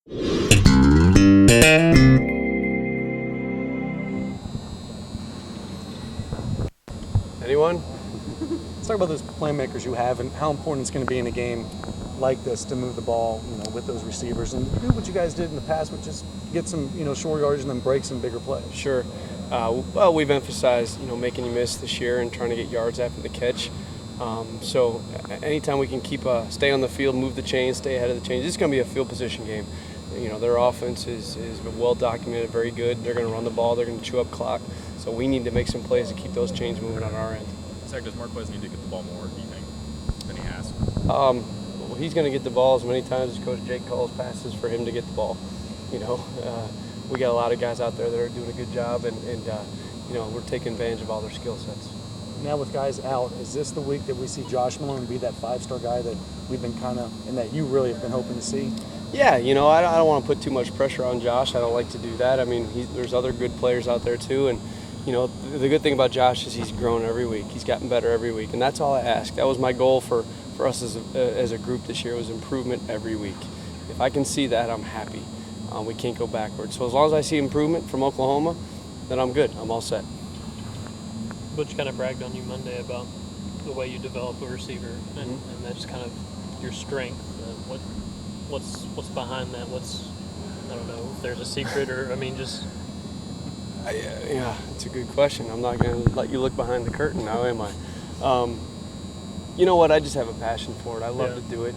Anyone? Let's talk about those playmakers you have and how important it's going to be in a game like this to move the ball, with those receivers and do what you guys did in the past, which just get some, short yardage and then break some bigger plays. Sure. Well, we've emphasized, making you miss this year and trying to get yards after the catch. So anytime we can stay on the field, move the chains, stay ahead of the chains, this is going to be a field position game. Their offense is well documented, very good. They're going to run the ball. They're going to chew up clock. So we need to make some plays to keep those chains moving on our end. Zach, does Marquez need to get the ball more, do you think, than he has? Well, he's going to get the ball as many times as Coach Jake calls passes for him to get the ball. We got a lot of guys out there that are doing a good job, and we're taking advantage of all their skill sets. Now with guys out, is this the week that we see Josh Malone be that five-star guy that we've been and that you really have been hoping to see? Yeah, I don't want to put too much pressure on Josh. I don't like to do that. I mean, there's other good players out there too, and the good thing about Josh is he's grown every week. He's gotten better every week, and that's all I ask. That was my goal for us as a group this year, was improvement every week. If I can see that, I'm happy. We can't go backwards. So as long as I see improvement from Oklahoma, then I'm good. I'm all set. Butch kind of bragged on you Monday about the way you develop a receiver, and that's kind of your strength. What's behind that? I don't know if there's a secret Yeah, it's a good question. I'm not going to let you look behind the curtain now, am I? You know what? I just have a passion for it. I love to do it.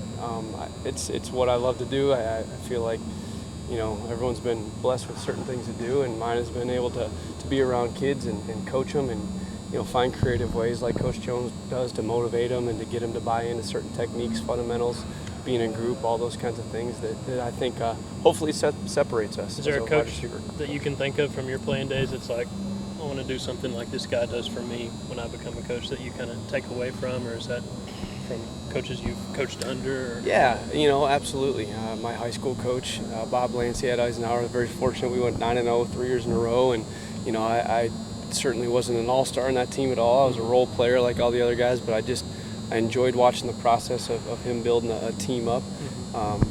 It's what I love to do. I feel like, everyone's been blessed with certain things to do, and mine has been able to be around kids and coach them and, find creative ways like Coach Jones does to motivate them and to get them to buy into certain techniques, fundamentals, being in group, all those kinds of things that I think hopefully separates us. Is there a coach that you can think of from your playing days that's like, I want to do something like this guy does for me when I become a coach, that you kind of take away from, or is that from coaches you've coached under? Or? Yeah, absolutely. My high school coach, Bob Lancey at Eisenhower, was very fortunate. We went 9-0 3 years in a row, and I certainly wasn't an all-star in that team at all. I was a role player like all the other guys, but I enjoyed watching the process of him building a team up.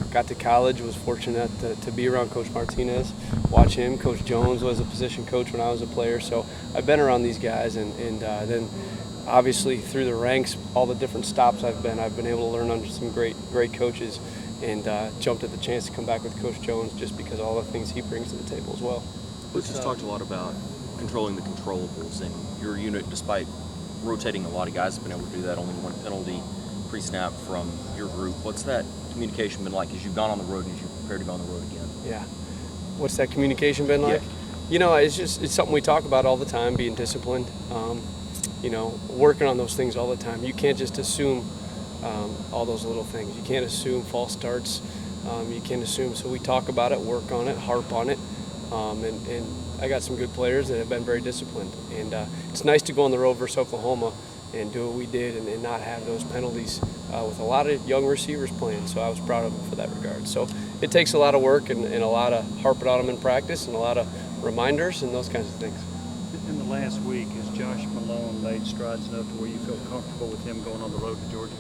Got to college, was fortunate to be around Coach Martinez, watch him. Coach Jones was a position coach when I was a player, so I've been around these guys, and then obviously through the ranks, all the different stops I've been able to learn under some great coaches, and jumped at the chance to come back with Coach Jones just because of all the things he brings to the table as well. We just talked a lot about controlling the controllables, and your unit, despite rotating a lot of guys, have been able to do that. Only one penalty pre-snap from your group. What's that communication been like as you've gone on the road and as you prepare to go on the road again? Yeah. What's that communication been like? Yeah. It's something we talk about all the time, being disciplined, working on those things all the time. You can't just assume all those little things. You can't assume false starts. You can't assume. So we talk about it, work on it, harp on it, and I got some good players that have been very disciplined. And it's nice to go on the road versus Oklahoma and do what we did and not have those penalties with a lot of young receivers playing. So I was proud of them for that regard. So it takes a lot of work and a lot of harping on them in practice and a lot of reminders and those kinds of things. In the last week, has Josh Malone made strides enough to where you feel comfortable with him going on the road to Georgia?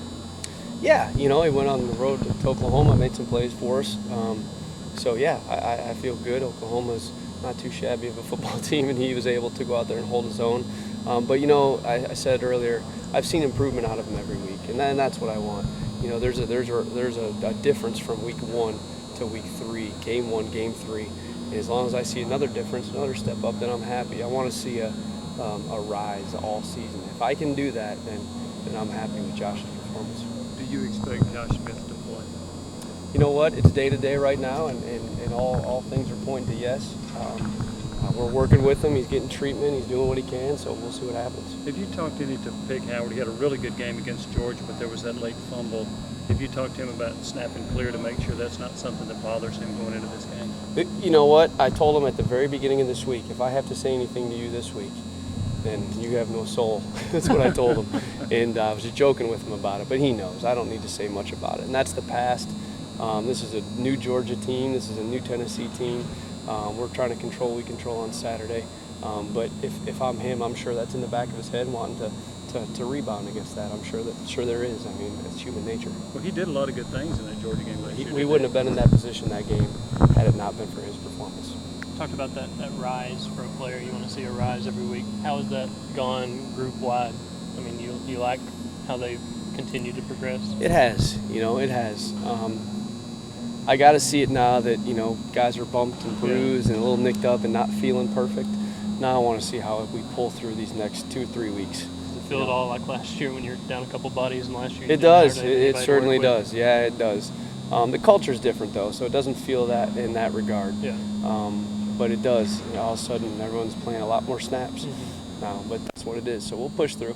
Yeah, he went on the road to Oklahoma, made some plays for us. I feel good. Oklahoma's not too shabby of a football team, and he was able to go out there and hold his own. I said earlier, I've seen improvement out of him every week, and that's what I want. There's a difference from week 1 to week 3, game 1, game 3. And as long as I see another difference, another step up, then I'm happy. I want to see a rise all season. If I can do that, then I'm happy with Josh's performance. Do you expect Josh Smith to play? You know what? It's day-to-day right now, and all things are pointing to yes. We're working with him. He's getting treatment. He's doing what he can, so we'll see what happens. Have you talked any to Pig Howard? He had a really good game against Georgia, but there was that late fumble. Have you talked to him about snapping clear to make sure that's not something that bothers him going into this game? You know what? I told him at the very beginning of this week, if I have to say anything to you this week, then you have no soul. That's what I told him. And I was just joking with him about it, but he knows. I don't need to say much about it. And that's the past. This is a new Georgia team. This is a new Tennessee team. We're trying to control what we control on Saturday. But if I'm him, I'm sure that's in the back of his head, wanting to rebound against that. I'm sure there is. I mean, it's human nature. Well, he did a lot of good things in that Georgia game last year. We wouldn't have been in that position that game had it not been for his performance. Talked about that rise for a player. You want to see a rise every week. How has that gone group wide? I mean, you like how they continue to progress? It has, it has. I got to see it now that, guys are bumped and bruised and a little nicked up and not feeling perfect. Now I want to see how we pull through these next 2-3 weeks. Does it feel at all like last year when you're down a couple bodies and last year? It does. It certainly does. Yeah, it does. The culture's different, though, so it doesn't feel that in that regard. Yeah. But it does. All of a sudden, everyone's playing a lot more snaps now, but that's what it is. So we'll push through.